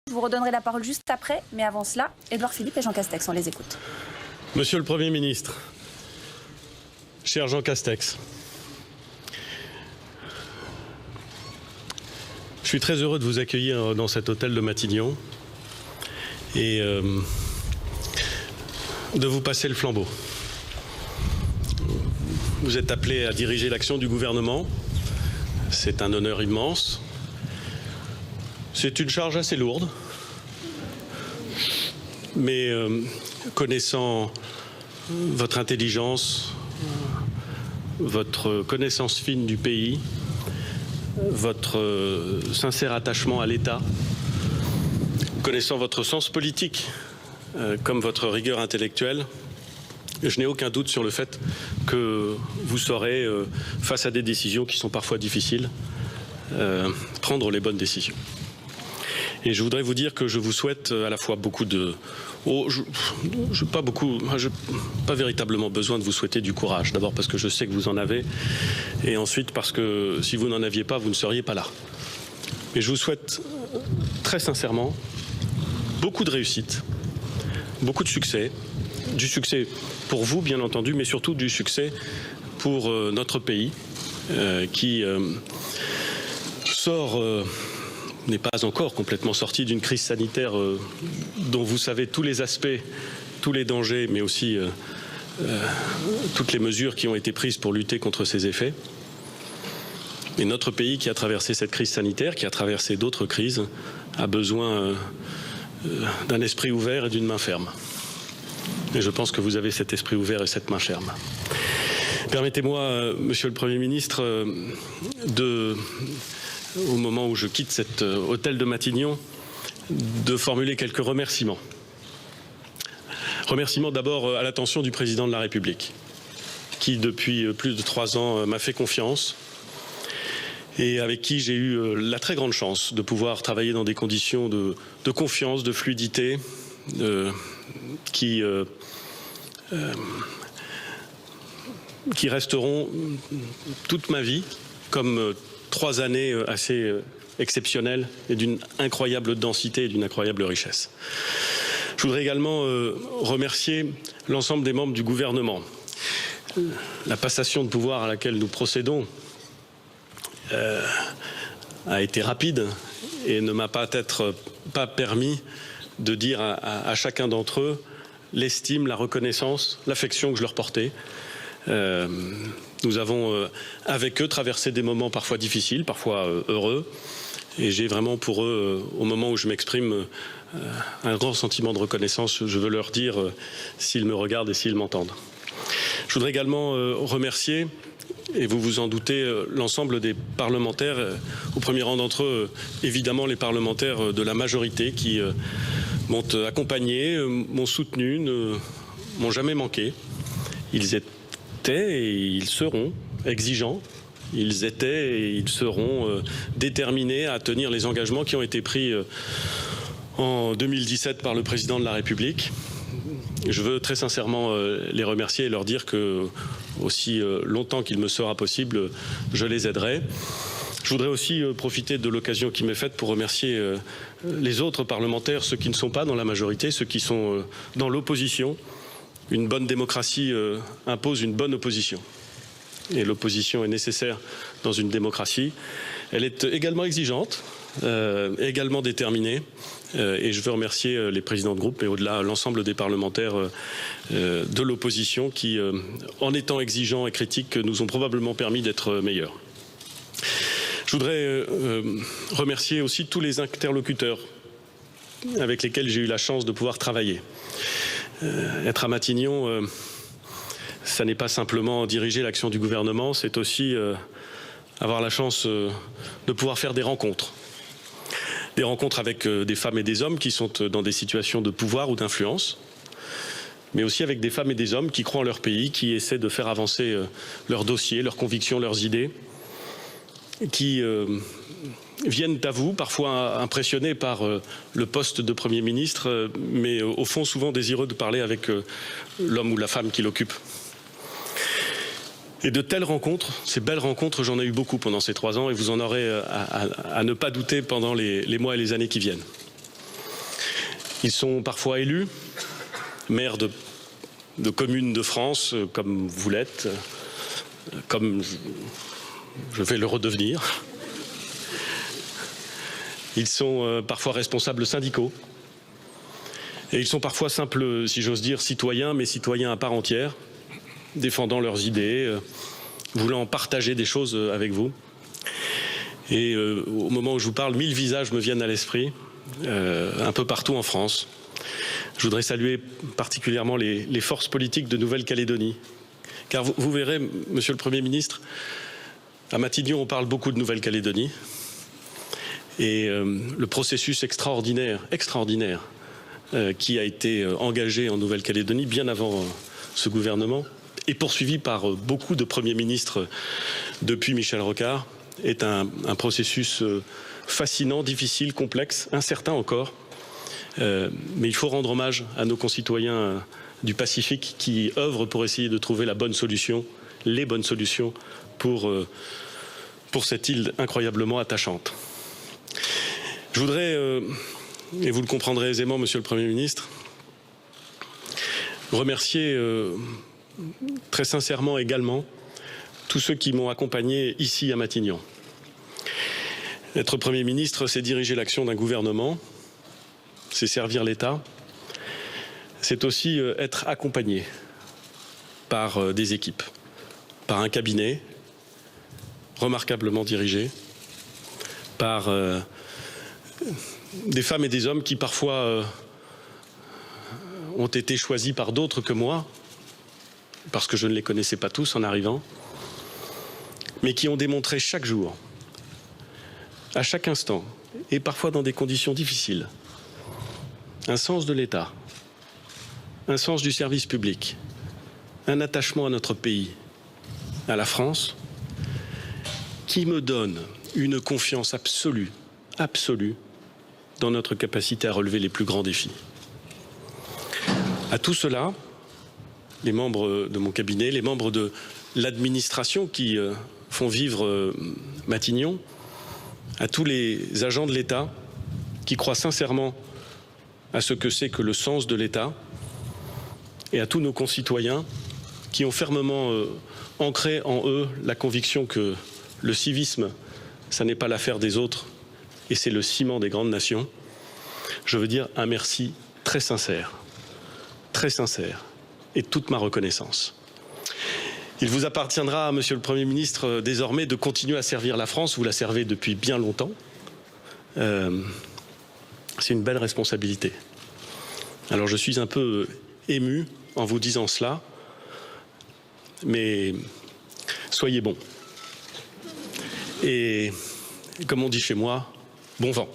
Je vous redonnerai la parole juste après, mais avant cela, Édouard Philippe et Jean Castex, on les écoute. Monsieur le Premier ministre, cher Jean Castex, je suis très heureux de vous accueillir dans cet hôtel de Matignon et de vous passer le flambeau. Vous êtes appelé à diriger l'action du gouvernement. C'est un honneur immense. C'est une charge assez lourde. Mais connaissant votre intelligence, votre connaissance fine du pays, votre sincère attachement à l'État, connaissant votre sens politique comme votre rigueur intellectuelle, je n'ai aucun doute sur le fait que vous saurez, face à des décisions qui sont parfois difficiles, prendre les bonnes décisions. Et je voudrais vous dire que je vous souhaite à la fois beaucoup de... je n'ai pas véritablement besoin de vous souhaiter du courage. D'abord parce que je sais que vous en avez, et ensuite parce que si vous n'en aviez pas, vous ne seriez pas là. Mais je vous souhaite très sincèrement beaucoup de réussite, beaucoup de succès, du succès pour vous bien entendu, mais surtout du succès pour notre pays qui n'est pas encore complètement sorti d'une crise sanitaire dont vous savez tous les aspects, tous les dangers, mais aussi toutes les mesures qui ont été prises pour lutter contre ces effets. Et notre pays qui a traversé cette crise sanitaire, qui a traversé d'autres crises, a besoin d'un esprit ouvert et d'une main ferme. Et je pense que vous avez cet esprit ouvert et cette main ferme. Permettez-moi, Monsieur le Premier ministre, au moment où je quitte cet hôtel de Matignon, de formuler quelques remerciements. Remerciements d'abord à l'attention du Président de la République, qui depuis plus de 3 ans m'a fait confiance et avec qui j'ai eu la très grande chance de pouvoir travailler dans des conditions de confiance, de fluidité, qui resteront toute ma vie comme 3 années assez exceptionnelles et d'une incroyable densité et d'une incroyable richesse. Je voudrais également remercier l'ensemble des membres du gouvernement. La passation de pouvoir à laquelle nous procédons a été rapide et ne m'a peut-être pas permis de dire à chacun d'entre eux l'estime, la reconnaissance, l'affection que je leur portais. Nous avons avec eux traversé des moments parfois difficiles, parfois heureux, et j'ai vraiment pour eux, au moment où je m'exprime, un grand sentiment de reconnaissance. Je veux leur dire s'ils me regardent et s'ils m'entendent. Je voudrais également remercier, et vous vous en doutez, l'ensemble des parlementaires, au premier rang d'entre eux, évidemment les parlementaires de la majorité qui m'ont accompagné, m'ont soutenu, ne m'ont jamais manqué. Ils étaient et ils seront exigeants, ils étaient et ils seront déterminés à tenir les engagements qui ont été pris en 2017 par le Président de la République. Je veux très sincèrement les remercier et leur dire que aussi longtemps qu'il me sera possible, je les aiderai. Je voudrais aussi profiter de l'occasion qui m'est faite pour remercier les autres parlementaires, ceux qui ne sont pas dans la majorité, ceux qui sont dans l'opposition. Une bonne démocratie impose une bonne opposition. Et l'opposition est nécessaire dans une démocratie. Elle est également exigeante, également déterminée. Et je veux remercier les présidents de groupe, mais au-delà l'ensemble des parlementaires de l'opposition qui, en étant exigeants et critiques, nous ont probablement permis d'être meilleurs. Je voudrais remercier aussi tous les interlocuteurs avec lesquels j'ai eu la chance de pouvoir travailler. Être à Matignon, ça n'est pas simplement diriger l'action du gouvernement, c'est aussi avoir la chance de pouvoir faire des rencontres. Des rencontres avec des femmes et des hommes qui sont dans des situations de pouvoir ou d'influence, mais aussi avec des femmes et des hommes qui croient en leur pays, qui essaient de faire avancer leurs dossiers, leurs convictions, leurs idées, qui viennent à vous, parfois impressionnés par le poste de Premier ministre, mais au fond souvent désireux de parler avec l'homme ou la femme qui l'occupe. Et de telles rencontres, ces belles rencontres, j'en ai eu beaucoup pendant ces 3 ans et vous en aurez à ne pas douter pendant les mois et les années qui viennent. Ils sont parfois élus, maires de communes de France, comme vous l'êtes, comme je vais le redevenir. Ils sont parfois responsables syndicaux. Et ils sont parfois simples, si j'ose dire, citoyens, mais citoyens à part entière, défendant leurs idées, voulant partager des choses avec vous. Et au moment où je vous parle, 1000 visages me viennent à l'esprit, un peu partout en France. Je voudrais saluer particulièrement les forces politiques de Nouvelle-Calédonie. Car vous verrez, Monsieur le Premier ministre, à Matignon, on parle beaucoup de Nouvelle-Calédonie. Et le processus extraordinaire qui a été engagé en Nouvelle-Calédonie bien avant ce gouvernement et poursuivi par beaucoup de premiers ministres depuis Michel Rocard est un processus fascinant, difficile, complexe, incertain encore. Mais il faut rendre hommage à nos concitoyens du Pacifique qui œuvrent pour essayer de trouver la bonne solution, les bonnes solutions pour cette île incroyablement attachante. Je voudrais, et vous le comprendrez aisément, Monsieur le Premier ministre, remercier très sincèrement également tous ceux qui m'ont accompagné ici à Matignon. Être Premier ministre, c'est diriger l'action d'un gouvernement, c'est servir l'État, c'est aussi être accompagné par des équipes, par un cabinet remarquablement dirigé, par des femmes et des hommes qui parfois ont été choisis par d'autres que moi, parce que je ne les connaissais pas tous en arrivant, mais qui ont démontré chaque jour, à chaque instant, et parfois dans des conditions difficiles, un sens de l'État, un sens du service public, un attachement à notre pays, à la France, qui me donne une confiance absolue dans notre capacité à relever les plus grands défis. À tout cela, les membres de mon cabinet, les membres de l'administration qui font vivre Matignon, à tous les agents de l'État qui croient sincèrement à ce que c'est que le sens de l'État, et à tous nos concitoyens qui ont fermement ancré en eux la conviction que le civisme, ça n'est pas l'affaire des autres, et c'est le ciment des grandes nations. Je veux dire un merci très sincère, et toute ma reconnaissance. Il vous appartiendra, Monsieur le Premier ministre, désormais de continuer à servir la France. Vous la servez depuis bien longtemps. C'est une belle responsabilité. Alors je suis un peu ému en vous disant cela, mais soyez bons. Et comme on dit chez moi, bon vent.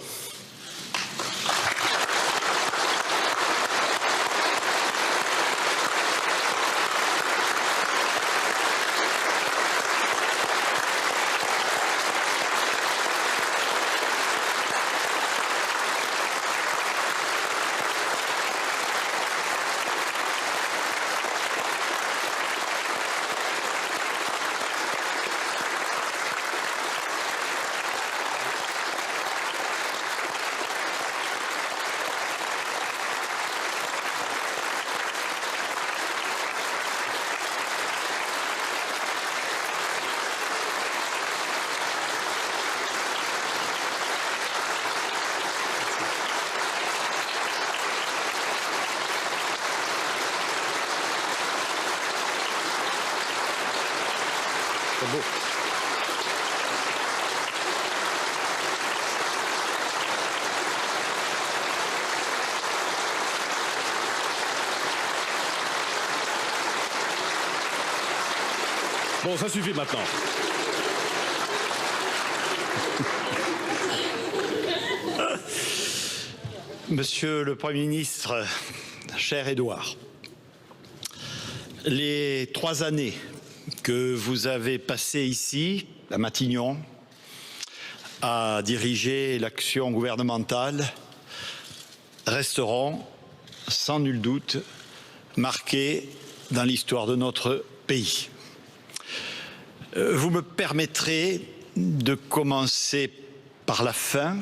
C'est beau. Bon, ça suffit maintenant. Monsieur le Premier ministre, cher Édouard, les 3 années que vous avez passées ici, à Matignon, à diriger l'action gouvernementale, resteront sans nul doute marquées dans l'histoire de notre pays. Vous me permettrez de commencer par la fin,